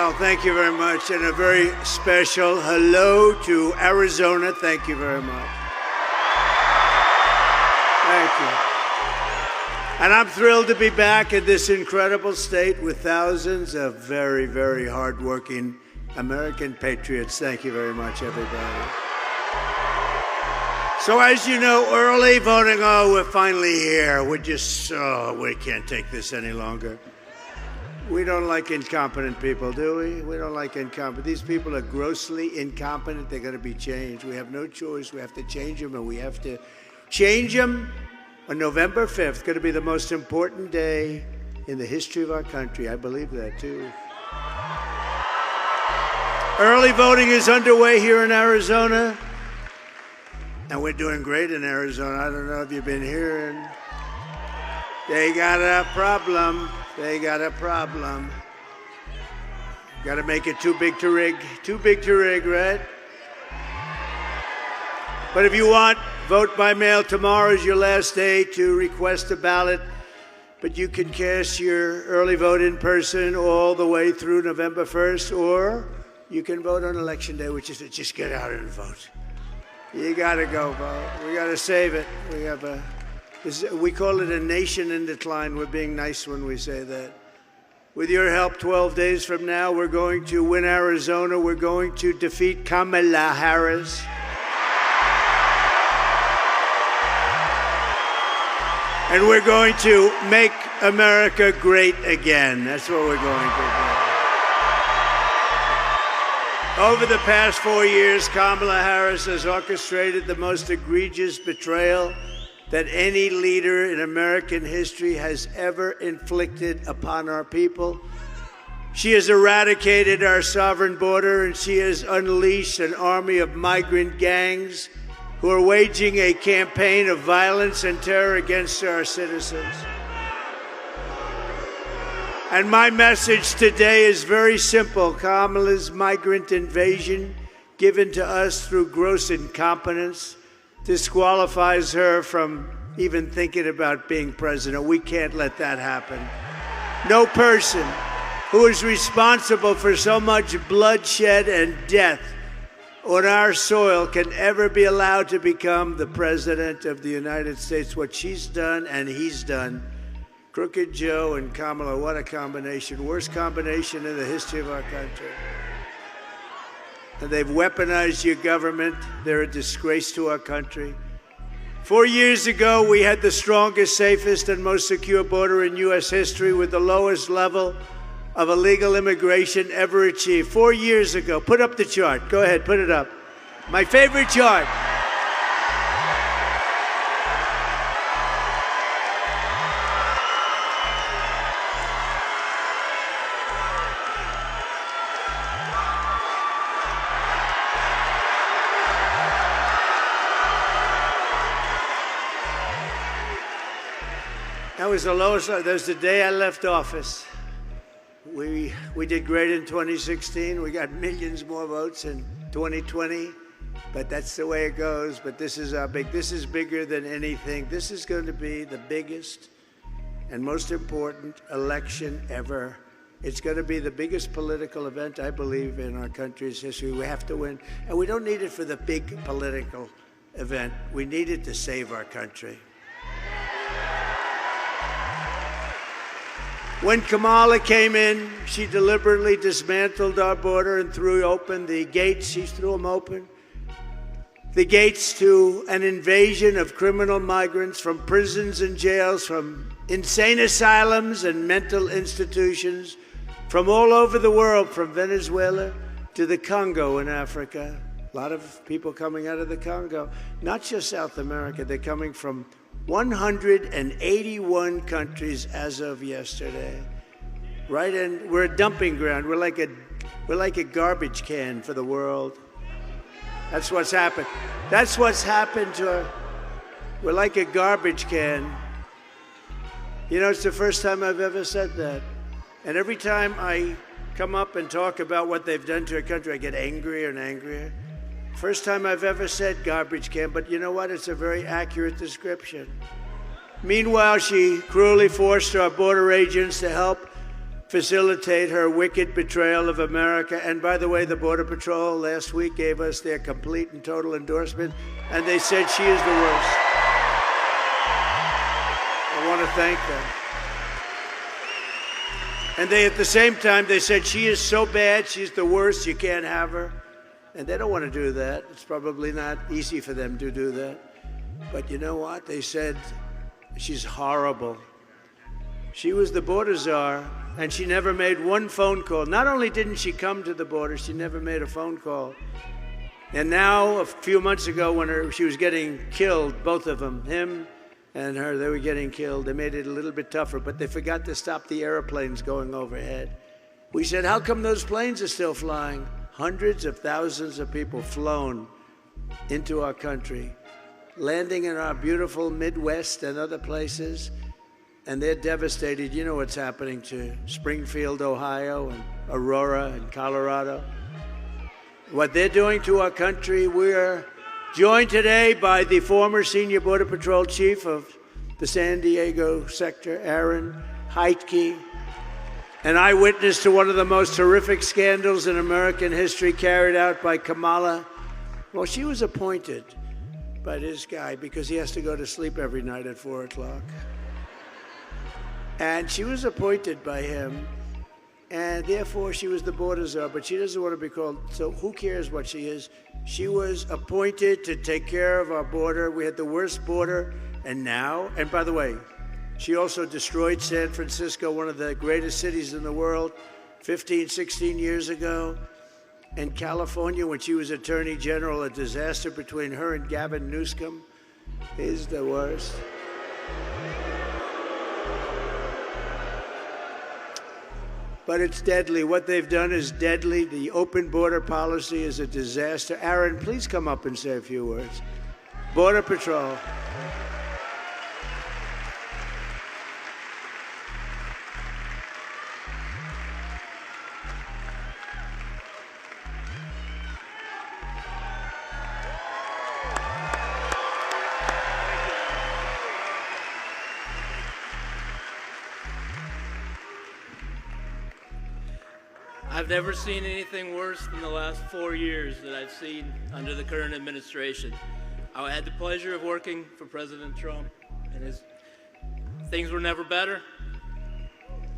Well, thank you very much, and a very special hello to Arizona. Thank you very much. Thank you. And I'm thrilled to be back in this incredible state with thousands of very, very hardworking American patriots. Thank you very much, everybody. So as you know, early voting, we're finally here. We can't take this any longer. We don't like incompetent people, do we? We don't like incompetent. These people are grossly incompetent. They're going to be changed. We have no choice. We have to change them, and we have to change them on November 5th. Going to be the most important day in the history of our country. I believe that, too. Early voting is underway here in Arizona, and we're doing great in Arizona. I don't know if you've been hearing. They got a problem. They got a problem. Got to make it too big to rig. Too big to rig, right? But if you want, vote by mail. Tomorrow is your last day to request a ballot. But you can cast your early vote in person all the way through November 1st, or you can vote on Election Day, which is to just get out and vote. You got to go vote. We got to save it. We call it a nation in decline. We're being nice when we say that. With your help, 12 days from now, we're going to win Arizona. We're going to defeat Kamala Harris. And we're going to make America great again. That's what we're going to do. Over the past 4 years, Kamala Harris has orchestrated the most egregious betrayal that any leader in American history has ever inflicted upon our people. She has eradicated our sovereign border, and she has unleashed an army of migrant gangs who are waging a campaign of violence and terror against our citizens. And my message today is very simple. Kamala's migrant invasion, given to us through gross incompetence, disqualifies her from even thinking about being president. We can't let that happen. No person who is responsible for so much bloodshed and death on our soil can ever be allowed to become the president of the United States. What she's done and he's done. Crooked Joe and Kamala, what a combination. Worst combination in the history of our country. And they've weaponized your government. They're a disgrace to our country. 4 years ago, we had the strongest, safest, and most secure border in U.S. history with the lowest level of illegal immigration ever achieved. 4 years ago. Put up the chart. Go ahead, put it up. My favorite chart. That was the lowest. That was the day I left office. We did great in 2016. We got millions more votes in 2020, but that's the way it goes. But this is this is bigger than anything. This is going to be the biggest and most important election ever. It's going to be the biggest political event, I believe, in our country's history. We have to win, and we don't need it for the big political event. We need it to save our country. When Kamala came in, she deliberately dismantled our border and threw open the gates. She threw them open. The gates to an invasion of criminal migrants from prisons and jails, from insane asylums and mental institutions, from all over the world, from Venezuela to the Congo in Africa. A lot of people coming out of the Congo, not just South America. They're coming from 181 countries as of yesterday. Right, and we're a dumping ground. We're like a garbage can for the world. That's what's happened. That's what's happened to our. We're like a garbage can. You know, it's the first time I've ever said that. And every time I come up and talk about what they've done to our country, I get angrier and angrier. First time I've ever said garbage can, but you know what? It's a very accurate description. Meanwhile, she cruelly forced our border agents to help facilitate her wicked betrayal of America. And by the way, the Border Patrol last week gave us their complete and total endorsement, and they said she is the worst. I want to thank them. And they, at the same time, they said she is so bad, she's the worst, you can't have her. And they don't want to do that. It's probably not easy for them to do that. But you know what? They said she's horrible. She was the border czar, and she never made one phone call. Not only didn't she come to the border, she never made a phone call. And now, a few months ago, when she was getting killed, both of them, him and her, they were getting killed. They made it a little bit tougher, but they forgot to stop the airplanes going overhead. We said, how come those planes are still flying? Hundreds of thousands of people flown into our country, landing in our beautiful Midwest and other places, and they're devastated. You know what's happening to Springfield, Ohio, and Aurora, and Colorado. What they're doing to our country. We're joined today by the former senior Border Patrol chief of the San Diego sector, Aaron Heitke, an eyewitness to one of the most horrific scandals in American history carried out by Kamala. Well, she was appointed by this guy because he has to go to sleep every night at 4 o'clock. And she was appointed by him, and therefore she was the border czar, but she doesn't want to be called, so who cares what she is? She was appointed to take care of our border. We had the worst border, and now, and by the way, she also destroyed San Francisco, one of the greatest cities in the world, 15, 16 years ago. And California, when she was Attorney General, a disaster between her and Gavin Newsom is the worst. But it's deadly. What they've done is deadly. The open border policy is a disaster. Aaron, please come up and say a few words. Border Patrol. I've never seen anything worse than the last 4 years that I've seen under the current administration. I had the pleasure of working for President Trump, and things were never better.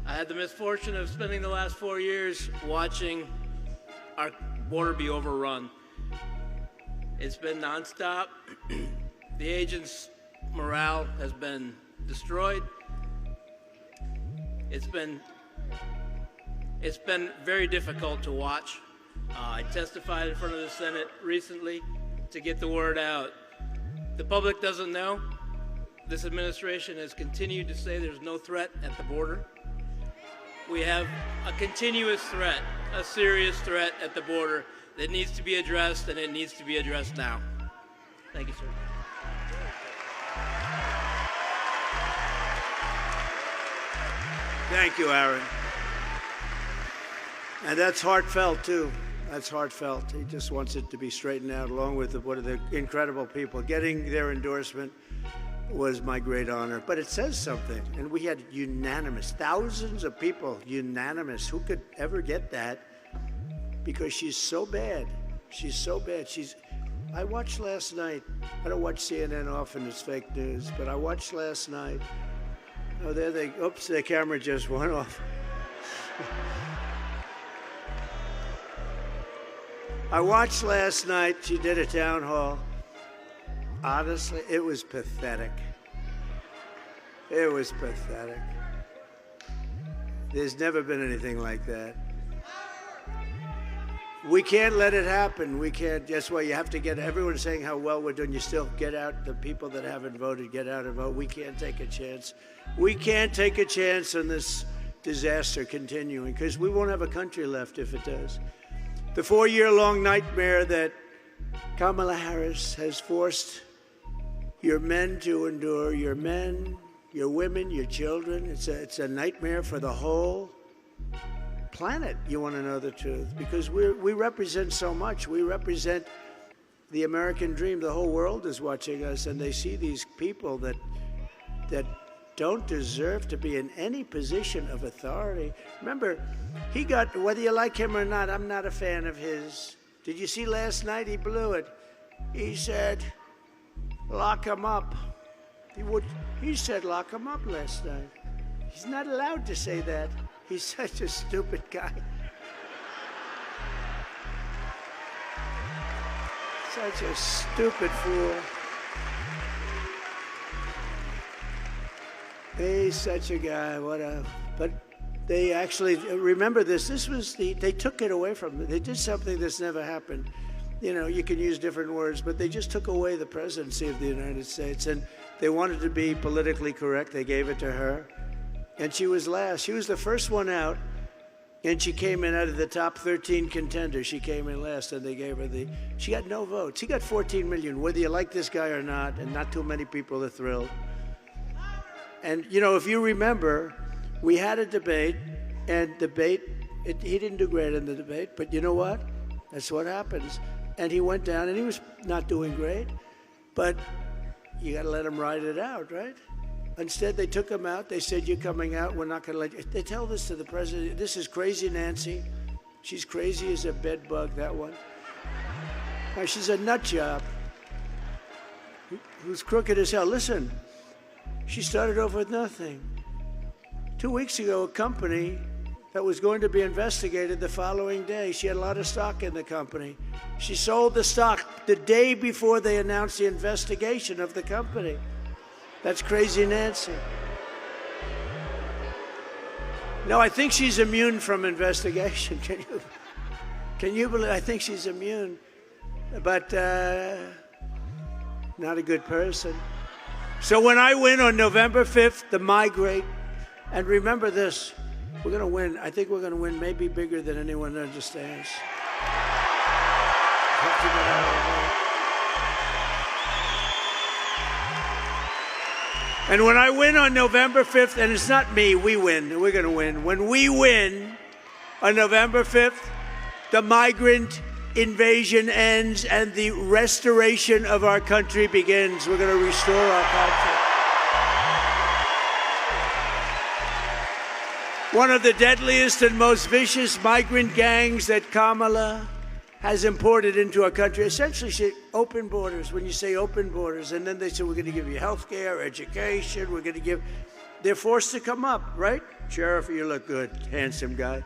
I had the misfortune of spending the last 4 years watching our border be overrun. It's been nonstop. The agents' morale has been destroyed. It's been very difficult to watch. I testified in front of the Senate recently to get the word out. The public doesn't know. This administration has continued to say there's no threat at the border. We have a continuous threat, a serious threat at the border that needs to be addressed, and it needs to be addressed now. Thank you, sir. Thank you, Aaron. And that's heartfelt, too. That's heartfelt. He just wants it to be straightened out, along with one of the incredible people. Getting their endorsement was my great honor. But it says something. And we had unanimous, thousands of people, unanimous. Who could ever get that? Because she's so bad. She's so bad. I watched last night. I don't watch CNN often. It's fake news. But I watched last night. Oh, oops, their camera just went off. I watched last night, she did a town hall. Honestly, it was pathetic. It was pathetic. There's never been anything like that. We can't let it happen. We can't. That's why you have to get, everyone's saying how well we're doing. You still get out, the people that haven't voted, get out and vote. We can't take a chance. We can't take a chance on this disaster continuing, because we won't have a country left if it does. The 4-year-long nightmare that Kamala Harris has forced your men to endure, your men, your women, your children, it's a nightmare for the whole planet, you want to know the truth, because we represent so much. We represent the American dream. The whole world is watching us, and they see these people that don't deserve to be in any position of authority. Remember, he got, whether you like him or not, I'm not a fan of his. Did you see last night? He blew it. He said, lock him up. He said lock him up last night. He's not allowed to say that. He's such a stupid guy. Such a stupid fool. He's such a guy, but they actually, remember this was they took it away from them. They did something that's never happened. You know, you can use different words, but they just took away the presidency of the United States, and they wanted to be politically correct. They gave it to her, and she was last. She was the first one out, and she came in out of the top 13 contenders. She came in last, and they gave her she got no votes. He got 14 million, whether you like this guy or not, and not too many people are thrilled. And, you know, if you remember, we had a debate, and he didn't do great in the debate, but you know what? That's what happens. And he went down, and he was not doing great, but you got to let him ride it out, right? Instead, they took him out. They said, you're coming out. We're not going to let you. They tell this to the president. This is crazy Nancy. She's crazy as a bed bug, that one. Now, she's a nut job who's crooked as hell. Listen, she started off with nothing. 2 weeks ago, a company that was going to be investigated the following day, she had a lot of stock in the company. She sold the stock the day before they announced the investigation of the company. That's crazy Nancy. No, I think she's immune from investigation. Can you believe? I think she's immune, but not a good person. So when I win on November 5th, the migrate, and remember this, we're going to win. I think we're going to win maybe bigger than anyone understands. And when I win on November 5th, and it's not me, we win. We're going to win. When we win on November 5th, the migrant invasion ends and the restoration of our country begins. We're going to restore our country. One of the deadliest and most vicious migrant gangs that Kamala has imported into our country. Essentially, she open borders. When you say open borders, and then they say, we're going to give you health care, education, we're going to give... They're forced to come up, right? Sheriff, you look good, handsome guy.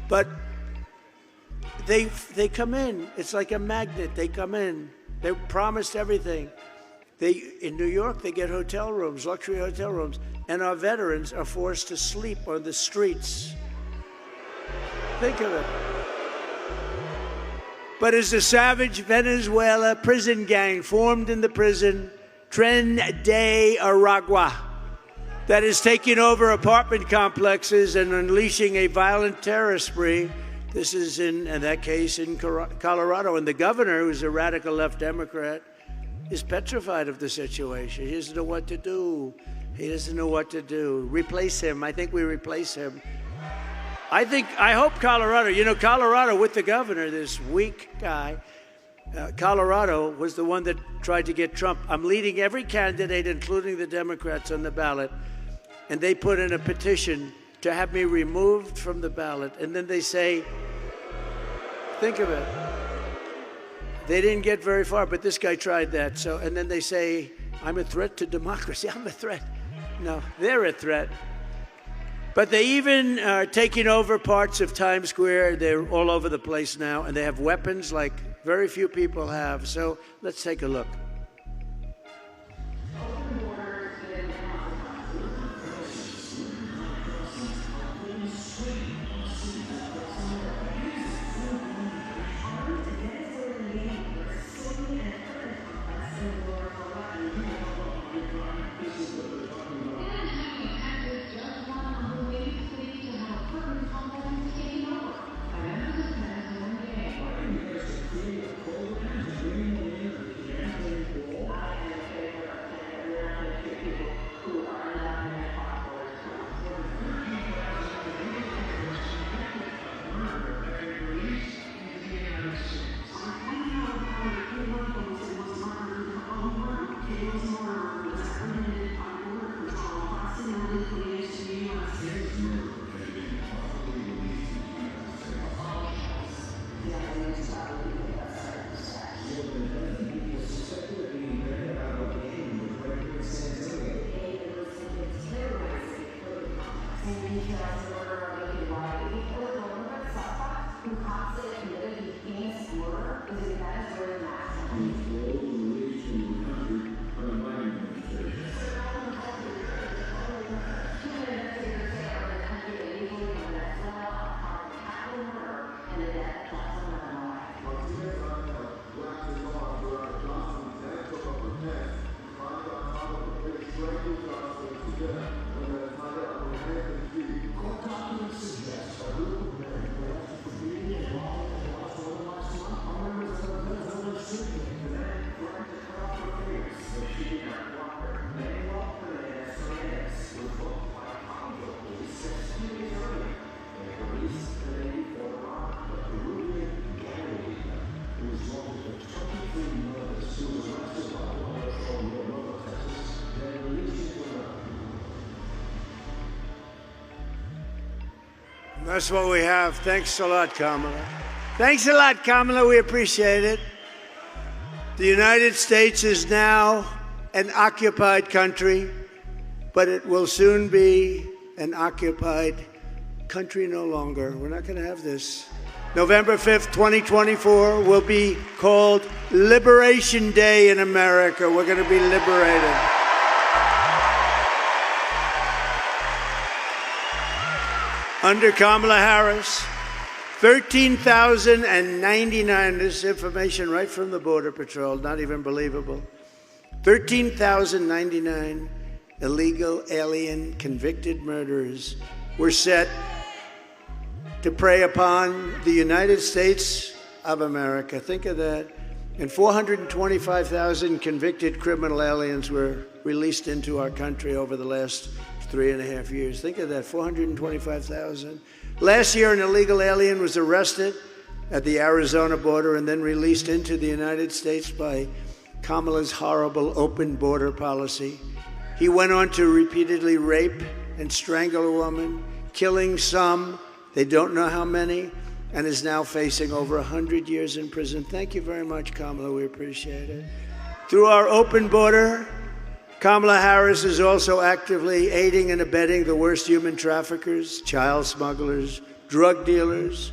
But they come in. It's like a magnet. They come in. They're promised everything. In New York, they get hotel rooms, luxury hotel rooms, and our veterans are forced to sleep on the streets. Think of it. But as a savage Venezuela prison gang formed in the prison, Tren de Aragua, that is taking over apartment complexes and unleashing a violent terror spree. This is in that case in Colorado. And the governor, who's a radical left Democrat, is petrified of the situation. He doesn't know what to do. He doesn't know what to do. Replace him. I think we replace him. I hope Colorado, Colorado with the governor, this weak guy, Colorado was the one that tried to get Trump. I'm leading every candidate, including the Democrats, on the ballot, and they put in a petition to have me removed from the ballot. And then they say, think of it. They didn't get very far, but this guy tried that. So, and then they say, I'm a threat to democracy. I'm a threat. No, they're a threat. But they even are taking over parts of Times Square. They're all over the place now, and they have weapons like very few people have. So let's take a look. That's what we have. Thanks a lot, Kamala. Thanks a lot, Kamala. We appreciate it. The United States is now an occupied country, but it will soon be an occupied country no longer. We're not going to have this. November 5th, 2024 will be called Liberation Day in America. We're going to be liberated. Under Kamala Harris, 13,099, this information right from the Border Patrol, not even believable, 13,099 illegal alien convicted murderers were set to prey upon the United States of America. Think of that. And 425,000 convicted criminal aliens were released into our country over the last 3.5 years. Think of that, 425,000. Last year, an illegal alien was arrested at the Arizona border and then released into the United States by Kamala's horrible open border policy. He went on to repeatedly rape and strangle a woman, killing some, they don't know how many, and is now facing over 100 years in prison. Thank you very much, Kamala. We appreciate it. Through our open border, Kamala Harris is also actively aiding and abetting the worst human traffickers, child smugglers, drug dealers,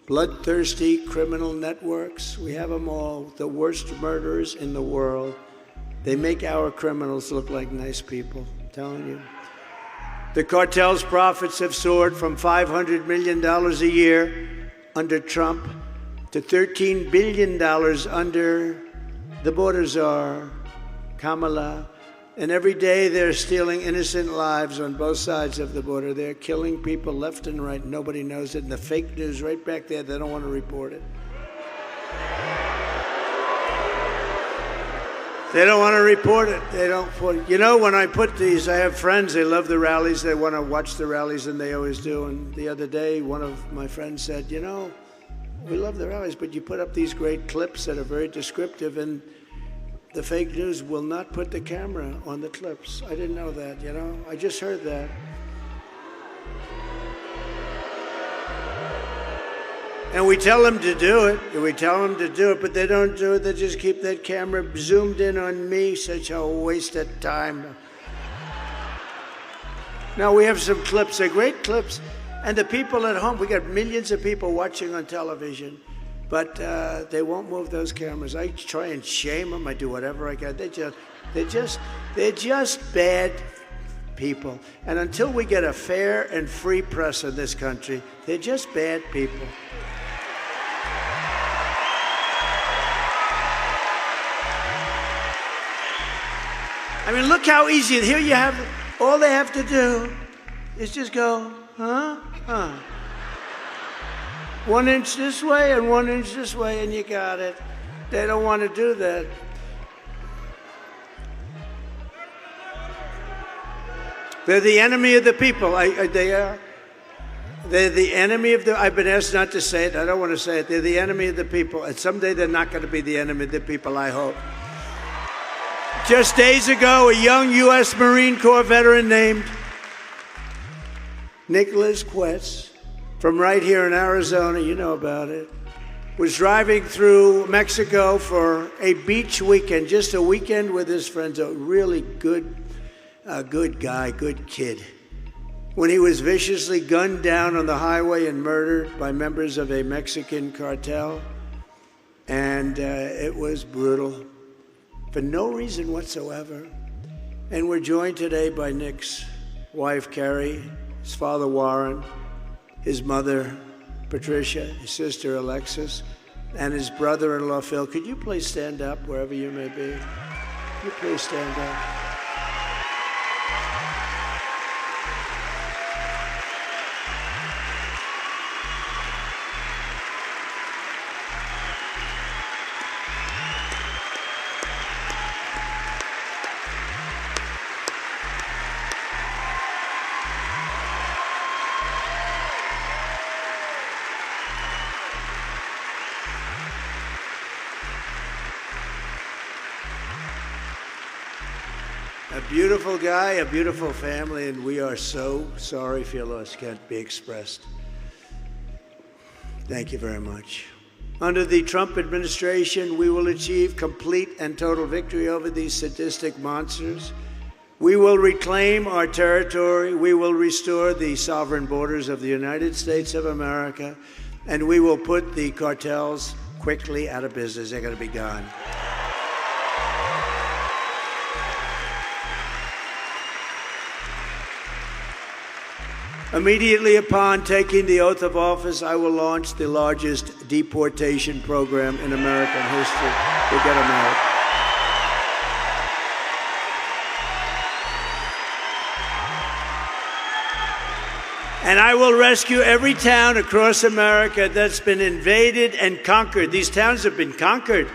bloodthirsty criminal networks. We have them all, the worst murderers in the world. They make our criminals look like nice people, I'm telling you. The cartel's profits have soared from $500 million a year under Trump to $13 billion under the border czar, Kamala. And every day they're stealing innocent lives on both sides of the border. They're killing people left and right. Nobody knows it. And the fake news right back there, they don't want to report it. They don't want to report it. They don't put it. You know, when I put these, I have friends, they love the rallies. They want to watch the rallies, and they always do. And the other day, one of my friends said, you know, we love the rallies, but you put up these great clips that are very descriptive, and the fake news will not put the camera on the clips. I didn't know that, you know? I just heard that. And we tell them to do it. But they don't do it. They just keep that camera zoomed in on me. Such a waste of time. Now, we have some clips. They're great clips. And the people at home, we got millions of people watching on television. But they won't move those cameras. I try and shame them. I do whatever I can. They're just bad people. And until we get a fair and free press in this country, they're just bad people. I mean, look how easy. Here you have, all they have to do is just go, huh? 1 inch this way and 1 inch this way, and you got it. They don't want to do that. They're the enemy of the people. They are. They're the enemy of the, I've been asked not to say it. I don't want to say it. They're the enemy of the people. And someday they're not going to be the enemy of the people, I hope. Just days ago, a young U.S. Marine Corps veteran named Nicholas Quetz, from right here in Arizona, you know about it, was driving through Mexico for a beach weekend, just a weekend with his friends, a really good guy, good kid. when he was viciously gunned down on the highway and murdered by members of a Mexican cartel. And it was brutal for no reason whatsoever. And we're joined today by Nick's wife, Carrie, his father, Warren, his mother, Patricia, his sister, Alexis, and his brother-in-law, Phil. Could you please stand up wherever you may be? Could you please stand up? A beautiful guy, a beautiful family, and we are so sorry for your loss. Can't be expressed. Thank you very much. Under the Trump administration, we will achieve complete and total victory over these sadistic monsters. We will reclaim our territory. We will restore the sovereign borders of the United States of America, and we will put the cartels quickly out of business. They're going to be gone. Immediately upon taking the oath of office, I will launch the largest deportation program in American history. We'll get them out. And I will rescue every town across America that's been invaded and conquered. These towns have been conquered.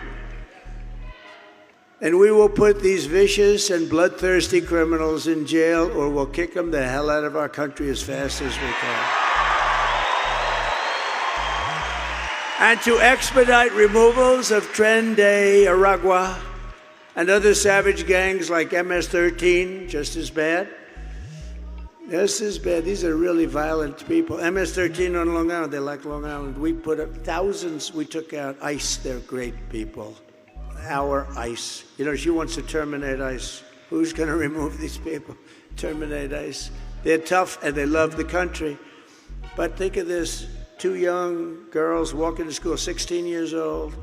And we will put these vicious and bloodthirsty criminals in jail, or we'll kick them the hell out of our country as fast as we can. And to expedite removals of Tren de Aragua and other savage gangs like MS-13, just as bad. Just as bad. These are really violent people. MS-13 on Long Island, they like Long Island. We put up thousands, we took out ICE, they're great people. Our ICE. You know, she wants to terminate ICE. Who's going to remove these people? Terminate ICE. They're tough and they love the country. But think of this. 2 young girls walking to school, 16 years old.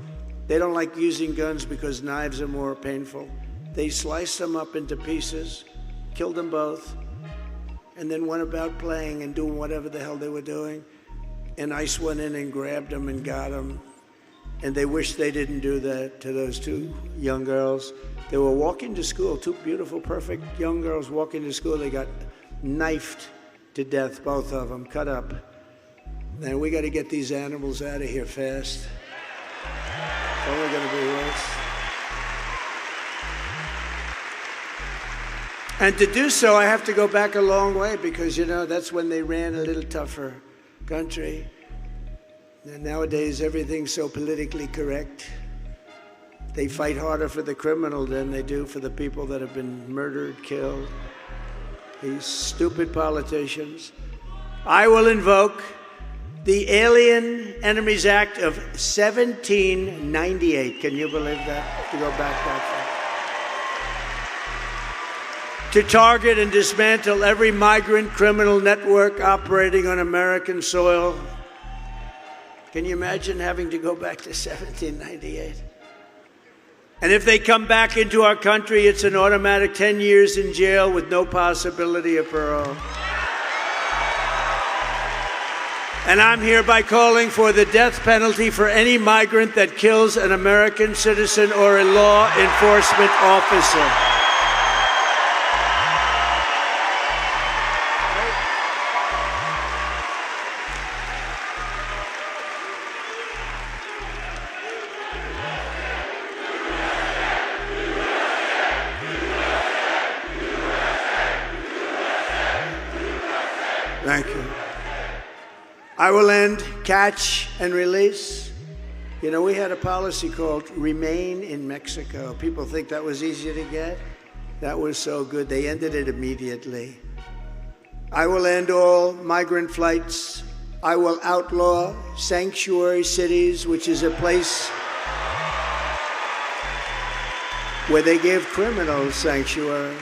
They don't like using guns because knives are more painful. They sliced them up into pieces, killed them both, and then went about playing and doing whatever the hell they were doing. And ICE went in and grabbed them and got them. And they wish they didn't do that to those 2 young girls. They were walking to school, 2 beautiful, perfect young girls walking to school. They got knifed to death, both of them, cut up. And we got to get these animals out of here fast. It's only going to be worse. And to do so, I have to go back a long way because, you know, that's when they ran a little tougher country. And nowadays, everything's so politically correct. They fight harder for the criminal than they do for the people that have been murdered, killed. These stupid politicians. I will invoke the Alien Enemies Act of 1798. Can you believe that? To go back that far. To target and dismantle every migrant criminal network operating on American soil. Can you imagine having to go back to 1798? And if they come back into our country, it's an automatic 10 years in jail with no possibility of parole. And I'm hereby calling for the death penalty for any migrant that kills an American citizen or a law enforcement officer. Thank you. I will end catch and release. You know, we had a policy called Remain in Mexico. People think that was easy to get. That was so good. They ended it immediately. I will end all migrant flights. I will outlaw sanctuary cities, which is a place where they give criminals sanctuary.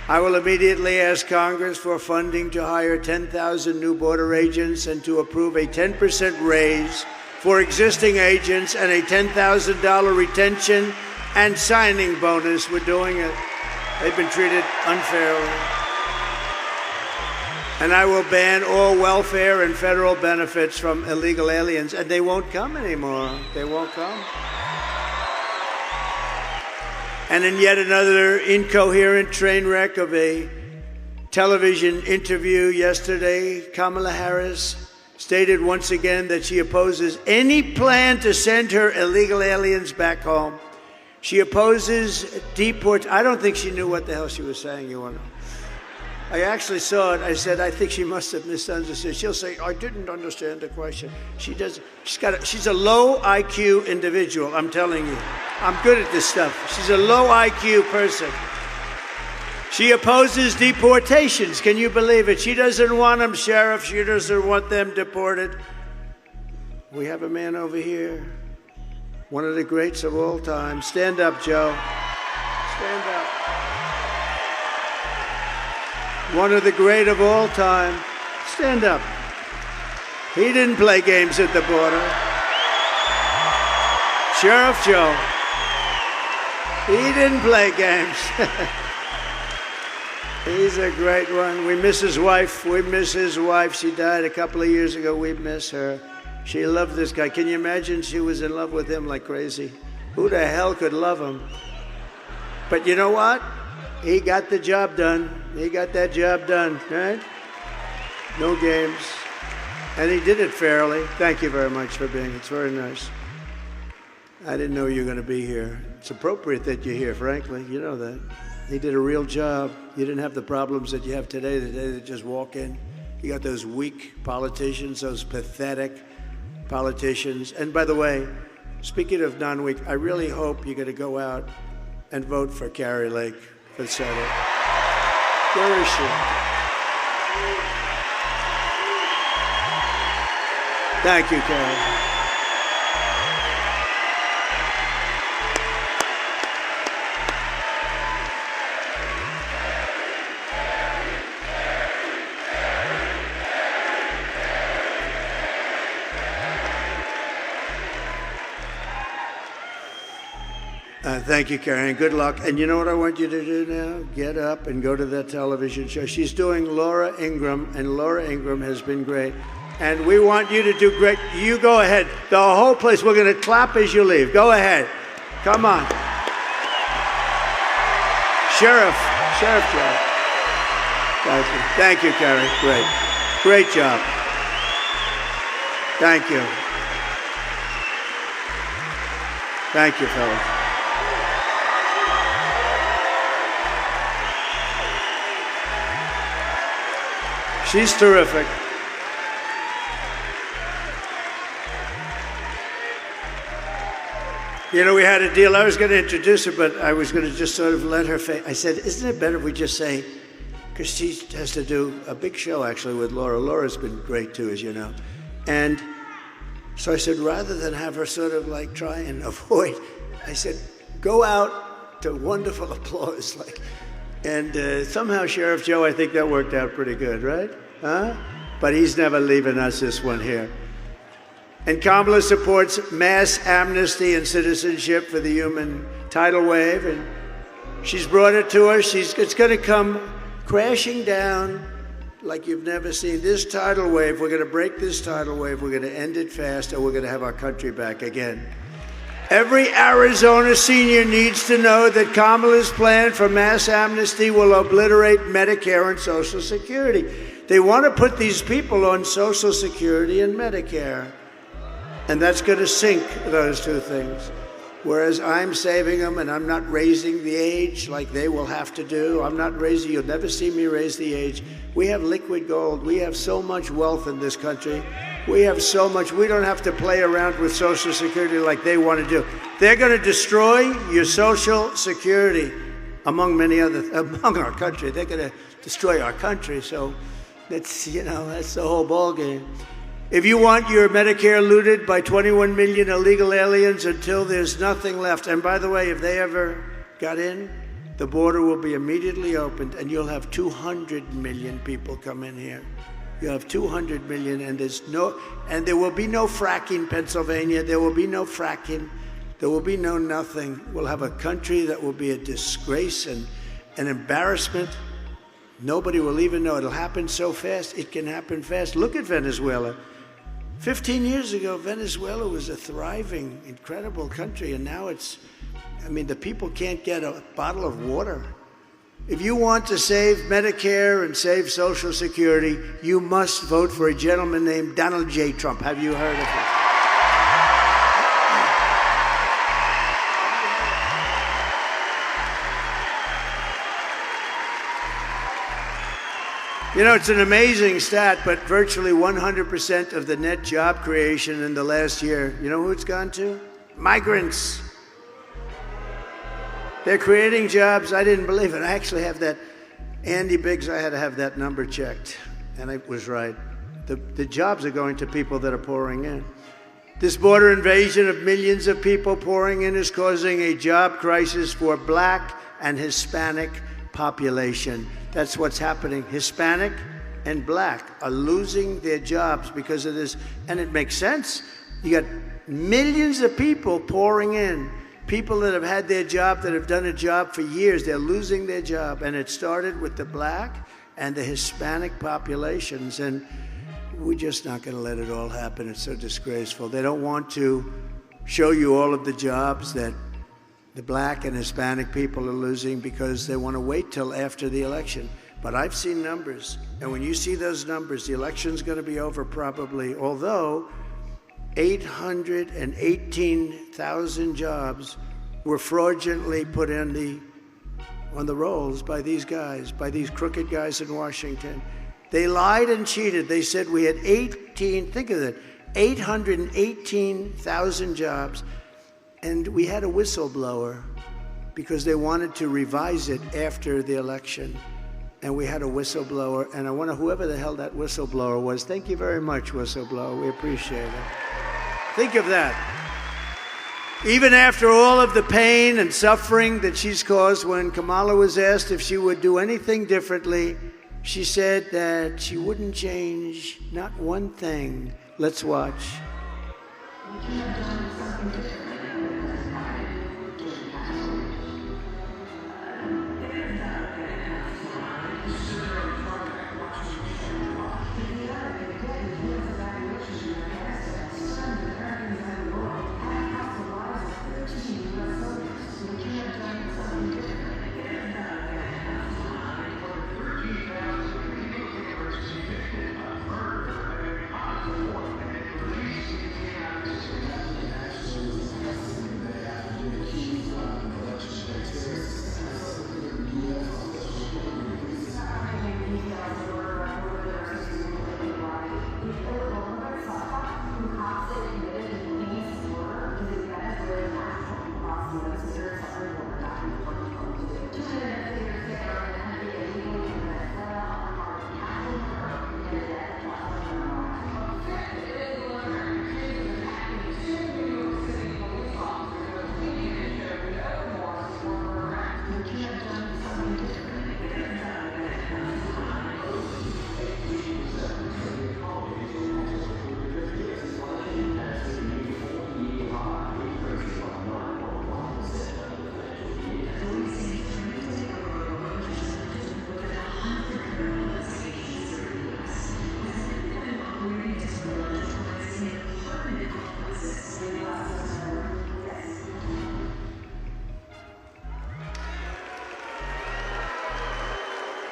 I will immediately ask Congress for funding to hire 10,000 new border agents and to approve a 10% raise for existing agents and a $10,000 retention and signing bonus. We're doing it. They've been treated unfairly. And I will ban all welfare and federal benefits from illegal aliens, and they won't come anymore. They won't come. And in yet another incoherent train wreck of a television interview yesterday, Kamala Harris stated once again that she opposes any plan to send her illegal aliens back home. She opposes deport. I don't think she knew what the hell she was saying, you want to know. I actually saw it. I said, I think she must have misunderstood. She'll say, I didn't understand the question. She does. She's a low IQ individual, I'm telling you. I'm good at this stuff. She's a low IQ person. She opposes deportations. Can you believe it? She doesn't want them, Sheriff. She doesn't want them deported. We have a man over here, one of the greats of all time. Stand up, Joe. Stand up. One of the great of all time. Stand up. He didn't play games at the border. Sheriff Joe. He didn't play games. He's a great one. We miss his wife. We miss his wife. She died a couple of years ago. We miss her. She loved this guy. Can you imagine she was in love with him like crazy? Who the hell could love him? But you know what? He got the job done. He got that job done, right? No games. And he did it fairly. Thank you very much for being here. It's very nice. I didn't know you were going to be here. It's appropriate that you're here, frankly. You know that. He did a real job. You didn't have the problems that you have today, the day that just walk in. You got those weak politicians, those pathetic politicians. And by the way, speaking of non-weak, I really hope you're going to go out and vote for Carrie Lake for the Senate. Where is she? Thank you, Carrie. Thank you, Karen. Good luck. And you know what I want you to do now? Get up and go to that television show. She's doing Laura Ingraham, and Laura Ingraham has been great. And we want you to do great. You go ahead. The whole place, we're going to clap as you leave. Go ahead. Come on. Sheriff Joe. Thank you. Thank you, Karen. Great. Great job. Thank you. Thank you, fellas. She's terrific. You know, we had a deal. I was going to introduce her, but I was going to just sort of let her I said, isn't it better if we just say, because she has to do a big show, actually, with Laura. Laura's been great, too, as you know. And so I said, rather than have her sort of like try and avoid, I said, go out to wonderful applause. And somehow, Sheriff Joe, I think that worked out pretty good, right? Huh? But he's never leaving us, this one here. And Kamala supports mass amnesty and citizenship for the human tidal wave. And she's brought it to us. It's going to come crashing down like you've never seen. This tidal wave, we're going to break this tidal wave. We're going to end it fast, and we're going to have our country back again. Every Arizona senior needs to know that Kamala's plan for mass amnesty will obliterate Medicare and Social Security. They want to put these people on Social Security and Medicare, and that's going to sink those two things. Whereas I'm saving them, and I'm not raising the age like they will have to do. I'm not raising, you'll never see me raise the age. We have liquid gold. We have so much wealth in this country. We have so much. We don't have to play around with Social Security like they want to do. They're going to destroy your Social Security among our country. They're going to destroy our country. So that's the whole ballgame. If you want your Medicare looted by 21 million illegal aliens until there's nothing left, and by the way, if they ever got in, The border will be immediately opened, and you'll have 200 million people come in here. You'll have 200 million, and there will be no fracking, Pennsylvania. There will be no fracking. There will be no nothing. We'll have a country that will be a disgrace and an embarrassment. Nobody will even know. It'll happen so fast. It can happen fast. Look at Venezuela. 15 years ago, Venezuela was a thriving, incredible country, and now the people can't get a bottle of water. If you want to save Medicare and save Social Security, you must vote for a gentleman named Donald J. Trump. Have you heard of him? You know, it's an amazing stat, but virtually 100% of the net job creation in the last year, you know who it's gone to? Migrants. They're creating jobs. I didn't believe it. I actually have that. Andy Biggs, I had to have that number checked, and I was right. The jobs are going to people that are pouring in. This border invasion of millions of people pouring in is causing a job crisis for Black and Hispanic population. That's what's happening. Hispanic and Black are losing their jobs because of this, and it makes sense. You got millions of people pouring in. People that have had their job, that have done a job for years, they're losing their job. And it started with the Black and the Hispanic populations. And we're just not going to let it all happen. It's so disgraceful. They don't want to show you all of the jobs that the Black and Hispanic people are losing because they want to wait till after the election. But I've seen numbers. And when you see those numbers, the election's going to be over probably, although 818,000 jobs were fraudulently put on the rolls by these guys, by these crooked guys in Washington. They lied and cheated. They said we had 818,000 jobs, and we had a whistleblower because they wanted to revise it after the election. And we had a whistleblower, and I wonder whoever the hell that whistleblower was. Thank you very much, whistleblower. We appreciate it. Think of that. Even after all of the pain and suffering that she's caused, when Kamala was asked if she would do anything differently, she said that she wouldn't change not one thing. Let's watch.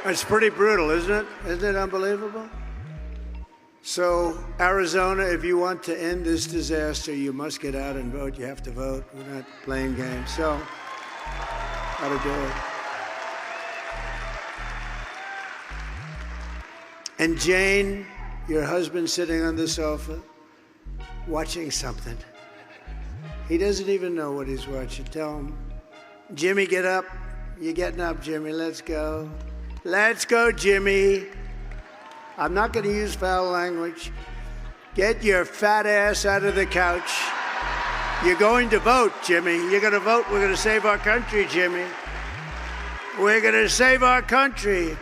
It's pretty brutal, isn't it? Isn't it unbelievable? So, Arizona, if you want to end this disaster, you must get out and vote. You have to vote. We're not playing games. So, how to do it. And Jane, your husband sitting on the sofa, watching something. He doesn't even know what he's watching. Tell him, Jimmy, get up. You're getting up, Jimmy. Let's go. Let's go, Jimmy. I'm not going to use foul language. Get your fat ass out of the couch. You're going to vote, Jimmy. You're going to vote. We're going to save our country, Jimmy. We're going to save our country.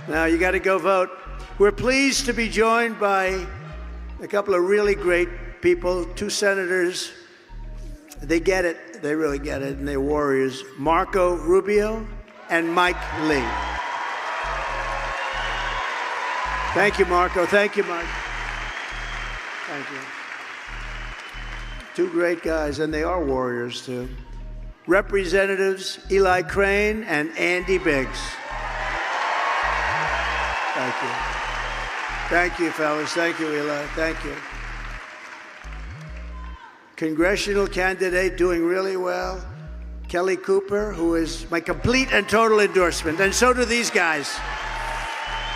Now, you got to go vote. We're pleased to be joined by a couple of really great people, two senators. They get it. They really get it, and they're warriors. Marco Rubio and Mike Lee. Thank you, Marco. Thank you, Mike. Thank you. Two great guys, and they are warriors, too. Representatives Eli Crane and Andy Biggs. Thank you. Thank you, fellas. Thank you, Eli. Thank you. Congressional candidate doing really well, Kelly Cooper, who is my complete and total endorsement, and so do these guys.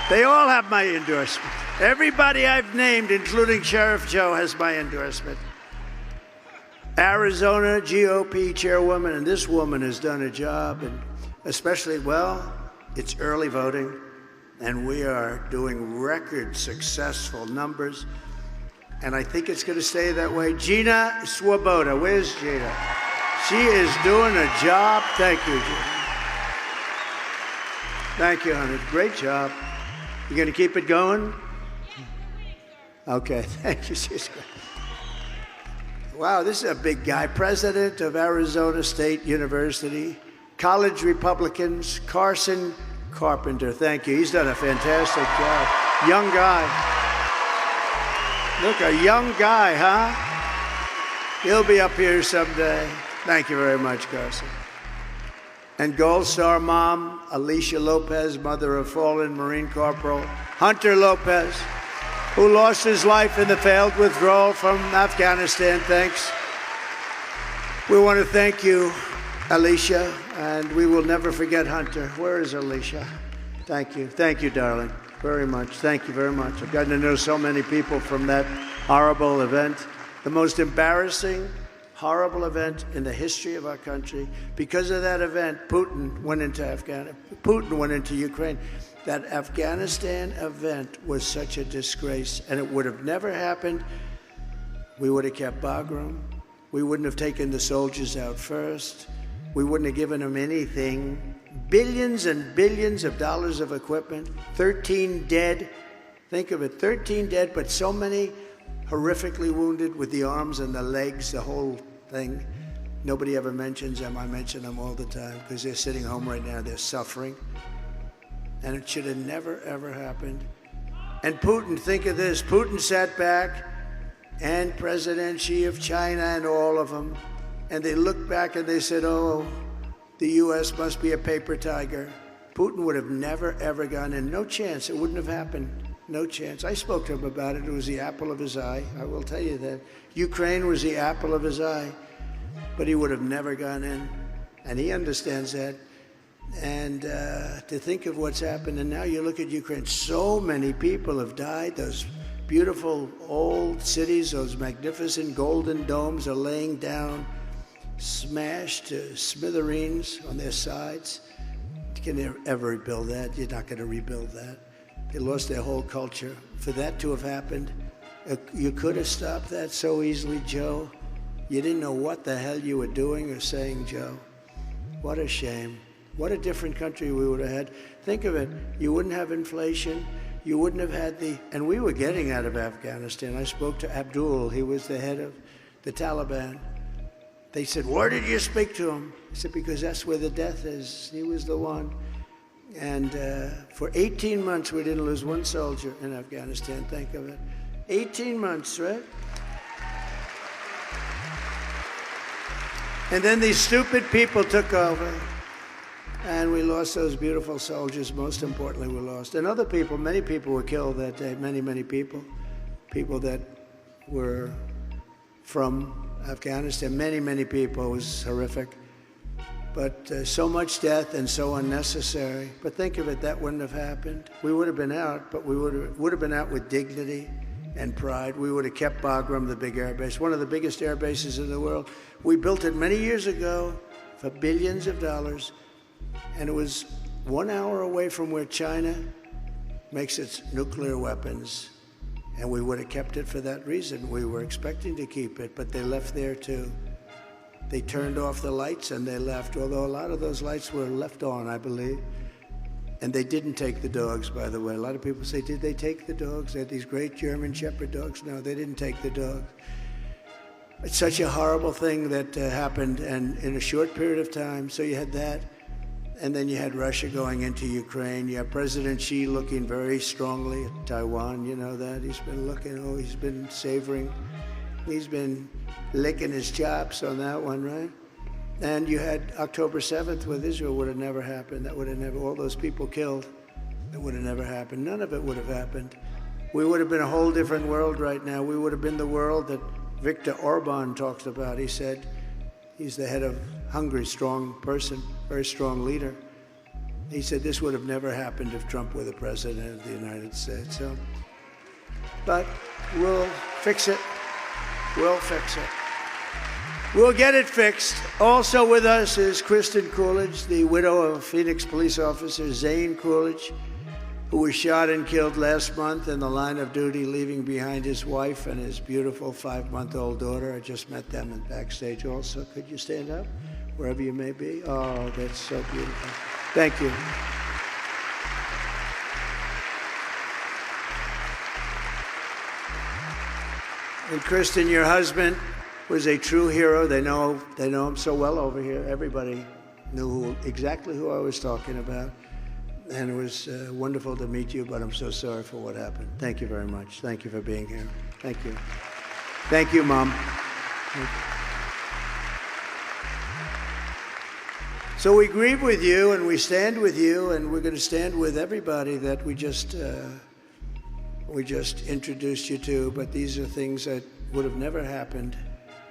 They all have my endorsement. Everybody I've named, including Sheriff Joe, has my endorsement. Arizona GOP chairwoman, and this woman has done a job, and especially, well, it's early voting, and we are doing record successful numbers, and I think it's going to stay that way. Gina Swoboda, where's Gina? She is doing a job. Thank you, Gina. Thank you, honey. Great job. You going to keep it going? Okay, thank you. She's great. Wow, this is a big guy. President of Arizona State University, college Republicans, Carson Carpenter. Thank you. He's done a fantastic job. Young guy. Look, a young guy, huh? He'll be up here someday. Thank you very much, Carson. And Gold Star mom, Alicia Lopez, mother of fallen Marine Corporal Hunter Lopez, who lost his life in the failed withdrawal from Afghanistan. Thanks. We want to thank you, Alicia, and we will never forget Hunter. Where is Alicia? Thank you. Thank you, darling, very much. Thank you very much. I've gotten to know so many people from that horrible event, the most embarrassing, horrible event in the history of our country. Because of that event, Putin went into Afghanistan. Putin went into Ukraine. That Afghanistan event was such a disgrace, and it would have never happened. We would have kept Bagram. We wouldn't have taken the soldiers out first. We wouldn't have given them anything. Billions and billions of dollars of equipment, 13 dead. Think of it, 13 dead, but so many horrifically wounded with the arms and the legs, the whole thing. Nobody ever mentions them. I mention them all the time because they're sitting home right now. They're suffering. And it should have never, ever happened. And Putin, think of this. Putin sat back, and President Xi of China and all of them, and they looked back and they said, oh, the U.S. must be a paper tiger. Putin would have never, ever gone in. No chance. It wouldn't have happened. No chance. I spoke to him about it. It was the apple of his eye. I will tell you that. Ukraine was the apple of his eye. But he would have never gone in. And he understands that. And to think of what's happened, and now you look at Ukraine, so many people have died. Those beautiful old cities, those magnificent golden domes are laying down, smashed to smithereens on their sides. Can you ever rebuild that? You're not going to rebuild that. They lost their whole culture. For that to have happened, you could have stopped that so easily, Joe. You didn't know what the hell you were doing or saying, Joe. What a shame. What a different country we would have had. Think of it. You wouldn't have inflation. You wouldn't have had and we were getting out of Afghanistan. I spoke to Abdul. He was the head of the Taliban. They said, where did you speak to him? I said, because that's where the death is. He was the one. And for 18 months, we didn't lose one soldier in Afghanistan. Think of it. 18 months, right? And then these stupid people took over. And we lost those beautiful soldiers. Most importantly, we lost. And other people, many people were killed that day. Many, many people. People that were from Afghanistan. Many, many people. It was horrific. But so much death and so unnecessary. But think of it, that wouldn't have happened. We would have been out, but we would have been out with dignity and pride. We would have kept Bagram, the big air base, one of the biggest air bases in the world. We built it many years ago for billions of dollars. And it was 1 hour away from where China makes its nuclear weapons. And we would have kept it for that reason. We were expecting to keep it, but they left there too. They turned off the lights and they left, although a lot of those lights were left on, I believe. And they didn't take the dogs, by the way. A lot of people say, did they take the dogs? They had these great German Shepherd dogs. No, they didn't take the dogs. It's such a horrible thing that happened, and in a short period of time. So you had that, and then you had Russia going into Ukraine. You have President Xi looking very strongly at Taiwan. You know that. He's been looking, he's been savoring. He's been licking his chops on that one, right? And you had October 7th with Israel. Would have never happened. That would have never, all those people killed. That would have never happened. None of it would have happened. We would have been a whole different world right now. We would have been the world that Viktor Orban talks about. He said he's the head of Hungary, strong person, very strong leader. He said this would have never happened if Trump were the president of the United States. So, but we'll fix it. We'll fix it. We'll get it fixed. Also with us is Kristen Coolidge, the widow of Phoenix police officer Zane Coolidge, who was shot and killed last month in the line of duty, leaving behind his wife and his beautiful 5-month-old daughter. I just met them in backstage also. Could you stand up, wherever you may be? Oh, that's so beautiful. Thank you. And Kristen, your husband was a true hero. They know him so well over here. Everybody knew exactly who I was talking about. And it was wonderful to meet you, but I'm so sorry for what happened. Thank you very much. Thank you for being here. Thank you. Thank you, Mom. So we grieve with you, and we stand with you, and we're going to stand with everybody that we just introduced you to. But these are things that would have never happened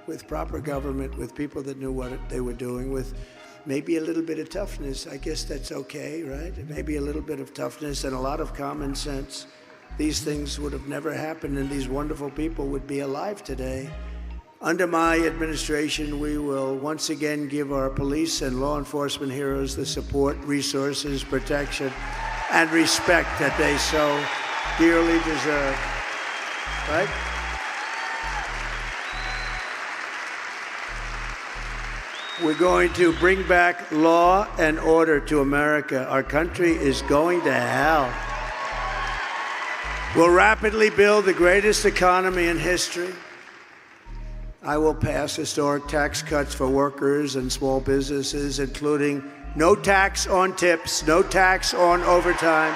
with proper government, with people that knew what they were doing, with maybe a little bit of toughness. I guess that's okay, right? Maybe a little bit of toughness and a lot of common sense. These things would have never happened, and these wonderful people would be alive today. Under my administration, we will once again give our police and law enforcement heroes the support, resources, protection, and respect that they so dearly deserve, right? We're going to bring back law and order to America. Our country is going to hell. We'll rapidly build the greatest economy in history. I will pass historic tax cuts for workers and small businesses, including no tax on tips, no tax on overtime,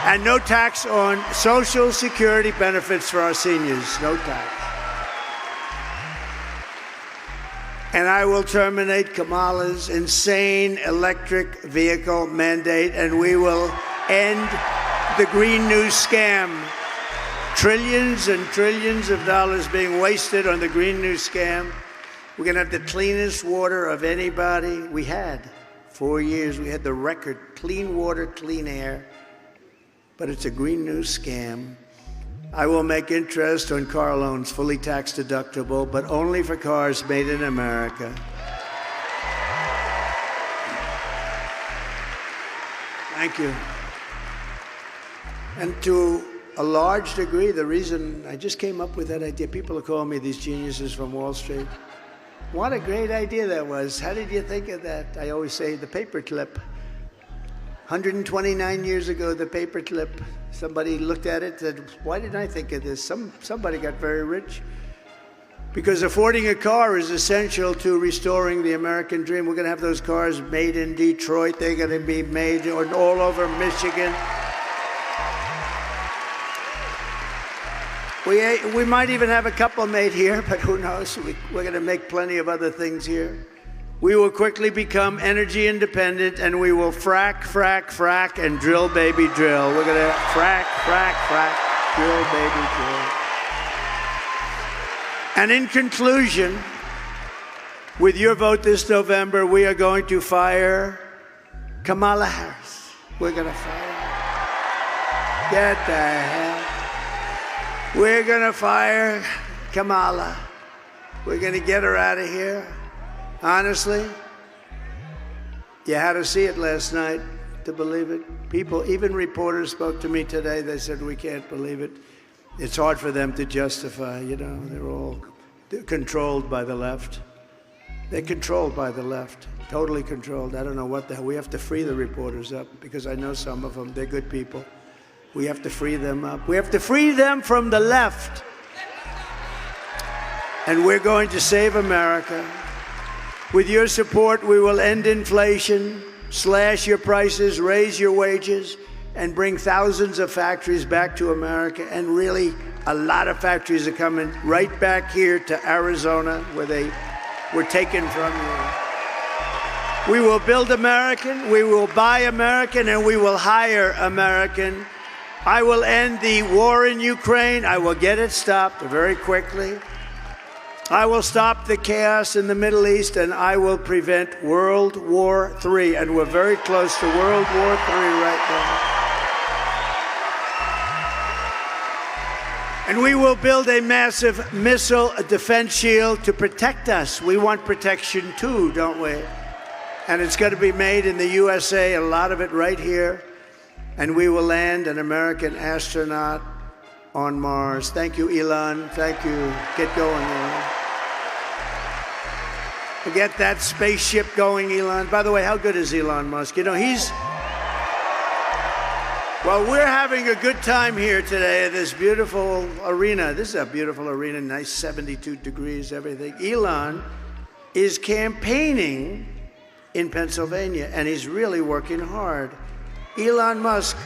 and no tax on Social Security benefits for our seniors. No tax. And I will terminate Kamala's insane electric vehicle mandate, and we will end the Green New Scam. Trillions and trillions of dollars being wasted on the Green New Scam. We're going to have the cleanest water of anybody. We had 4 years. We had the record clean water, clean air. But it's a Green New Scam. I will make interest on car loans fully tax deductible, but only for cars made in America. Thank you. And to a large degree, the reason I just came up with that idea, people are calling me these geniuses from Wall Street. What a great idea that was. How did you think of that? I always say the paperclip. 129 years ago, the paperclip. Somebody looked at it and said, why didn't I think of this? Somebody got very rich. Because affording a car is essential to restoring the American dream. We're going to have those cars made in Detroit. They're going to be made all over Michigan. We might even have a couple made here, but who knows? We're going to make plenty of other things here. We will quickly become energy independent, and we will frack, frack, frack, and drill, baby, drill. We're going to frack, frack, frack, drill, baby, drill. And in conclusion, with your vote this November, we are going to fire Kamala Harris. We're going to fire her. Get the hell. We're going to fire Kamala. We're going to get her out of here. Honestly, you had to see it last night to believe it. People, even reporters spoke to me today. They said, we can't believe it. It's hard for them to justify, they're all controlled by the left. They're controlled by the left, totally controlled. I don't know what the hell. We have to free the reporters up because I know some of them. They're good people. We have to free them up. We have to free them from the left. And we're going to save America. With your support, we will end inflation, slash your prices, raise your wages, and bring thousands of factories back to America. And really, a lot of factories are coming right back here to Arizona, where they were taken from you. We will build American, we will buy American, and we will hire American. I will end the war in Ukraine. I will get it stopped very quickly. I will stop the chaos in the Middle East, and I will prevent World War III. And we're very close to World War III right now. And we will build a massive missile defense shield to protect us. We want protection too, don't we? And it's going to be made in the USA, a lot of it right here. And we will land an American astronaut on Mars. Thank you, Elon. Thank you. Get going, Elon. Get that spaceship going, Elon. By the way, how good is Elon Musk? You know, well, we're having a good time here today at this beautiful arena. This is a beautiful arena, nice 72 degrees, everything. Elon is campaigning in Pennsylvania, and he's really working hard. Elon Musk,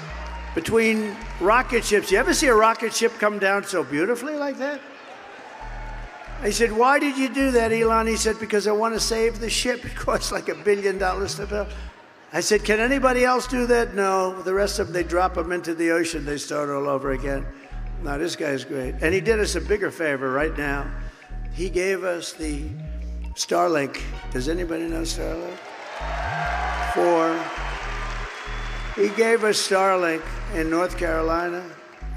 between rocket ships, you ever see a rocket ship come down so beautifully like that? I said, why did you do that, Elon? He said, because I want to save the ship. It costs like $1 billion to build. I said, can anybody else do that? No. The rest of them, they drop them into the ocean. They start all over again. No, this guy's great. And he did us a bigger favor right now. He gave us the Starlink. Does anybody know Starlink? He gave us Starlink in North Carolina,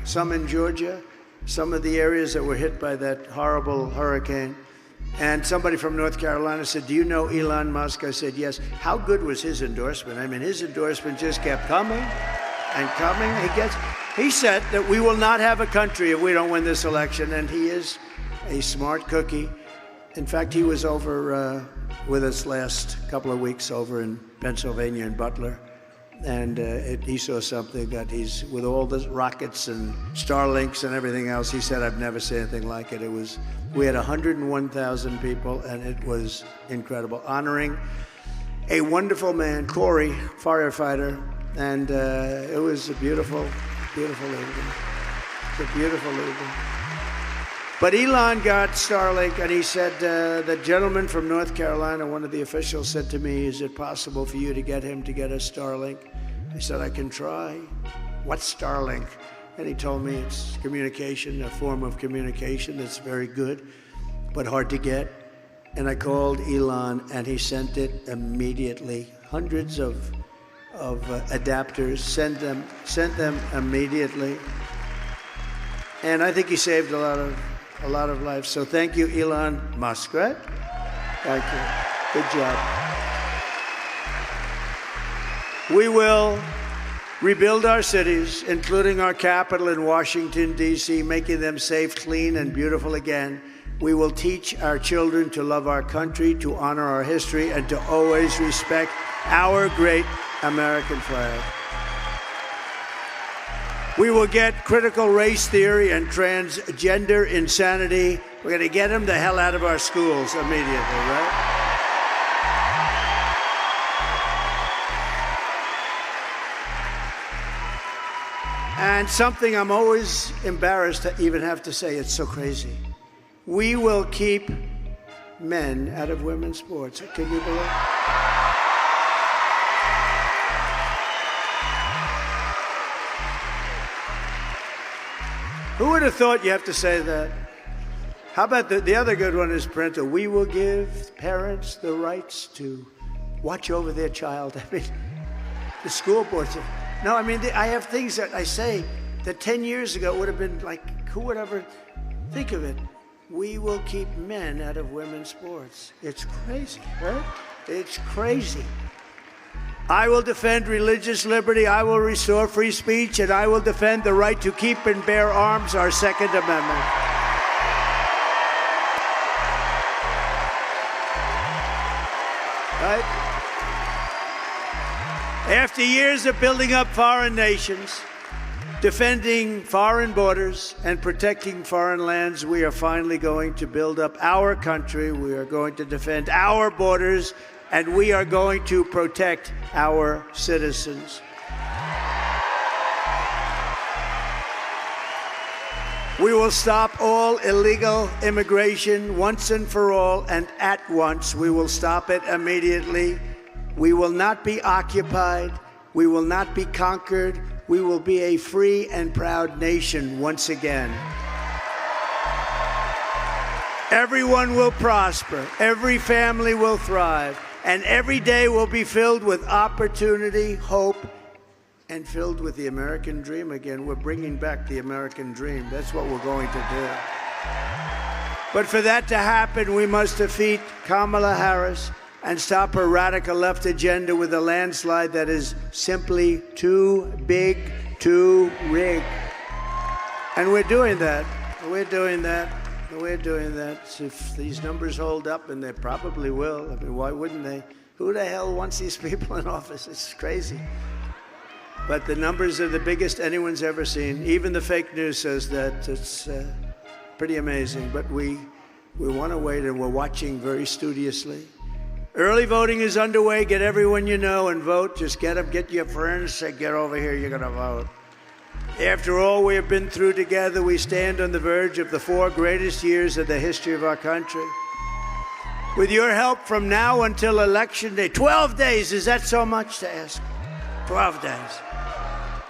some in Georgia, some of the areas that were hit by that horrible hurricane. And somebody from North Carolina said, do you know Elon Musk? I said, yes. How good was his endorsement? I mean, his endorsement just kept coming and coming. He said that we will not have a country if we don't win this election, and he is a smart cookie. In fact, he was over with us last couple of weeks over in Pennsylvania in Butler. And he saw something that he's, with all the rockets and Starlinks and everything else, he said, I've never seen anything like it. We had 101,000 people, and it was incredible. Honoring a wonderful man, Corey, firefighter, and it was a beautiful, beautiful evening. It's a beautiful evening. But Elon got Starlink, and he said, the gentleman from North Carolina, one of the officials, said to me, is it possible for you to get him to get us Starlink? I said, I can try. What's Starlink? And he told me it's communication, a form of communication that's very good, but hard to get. And I called Elon, and he sent it immediately. Hundreds of adapters, sent them immediately. And I think he saved a lot of lives. So thank you, Elon Musk, right? Thank you. Good job. We will rebuild our cities, including our capital in Washington, D.C., making them safe, clean, and beautiful again. We will teach our children to love our country, to honor our history, and to always respect our great American flag. We will get critical race theory and transgender insanity. We're going to get them the hell out of our schools immediately, right? And something I'm always embarrassed to even have to say, it's so crazy. We will keep men out of women's sports. Can you believe it? Who would have thought you have to say that? How about the other good one is parental. We will give parents the rights to watch over their child. I mean, the school boards. No, I mean, I have things that I say that 10 years ago would have been like, who would ever think of it? We will keep men out of women's sports. It's crazy, right? It's crazy. I will defend religious liberty, I will restore free speech, and I will defend the right to keep and bear arms, our Second Amendment. right? After years of building up foreign nations, defending foreign borders, and protecting foreign lands, we are finally going to build up our country. We are going to defend our borders, and we are going to protect our citizens. We will stop all illegal immigration once and for all, and at once. We will stop it immediately. We will not be occupied. We will not be conquered. We will be a free and proud nation once again. Everyone will prosper. Every family will thrive. And every day will be filled with opportunity, hope, and filled with the American dream again. We're bringing back the American dream. That's what we're going to do. But for that to happen, we must defeat Kamala Harris and stop her radical left agenda with a landslide that is simply too big to rig. And we're doing that. We're doing that. We're doing that. If these numbers hold up, and they probably will, I mean, why wouldn't they? Who the hell wants these people in office? It's crazy. But the numbers are the biggest anyone's ever seen. Even the fake news says that. It's pretty amazing. But we want to wait, and we're watching very studiously. Early voting is underway. Get everyone you know and vote. Just get them. Get your friends. Say, get over here. You're going to vote. After all we have been through together, we stand on the verge of the 4 greatest years of the history of our country. With your help from now until Election Day, 12 days, is that so much to ask? 12 days.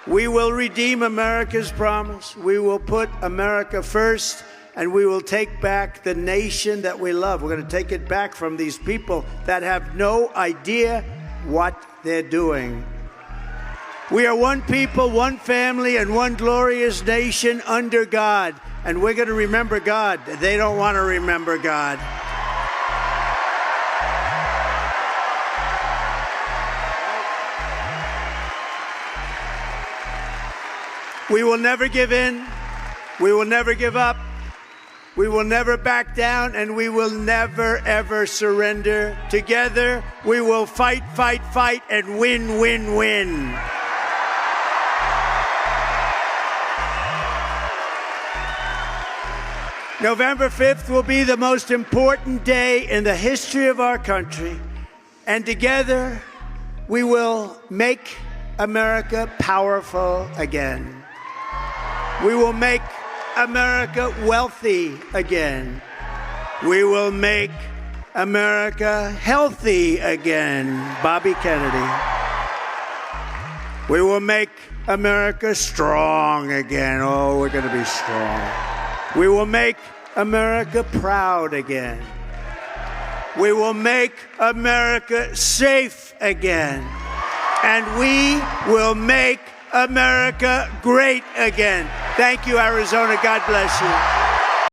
We will redeem America's promise. We will put America first, and we will take back the nation that we love. We're going to take it back from these people that have no idea what they're doing. We are one people, one family, and one glorious nation under God. And we're going to remember God. They don't want to remember God. We will never give in. We will never give up. We will never back down, and we will never, ever surrender. Together, we will fight, fight, fight, and win, win, win. November 5th will be the most important day in the history of our country, and together we will make America powerful again. We will make America wealthy again. We will make America healthy again. Bobby Kennedy. We will make America strong again. Oh, we're going to be strong. We will make America proud again. We will make America safe again. And we will make America great again. Thank you, Arizona. God bless you.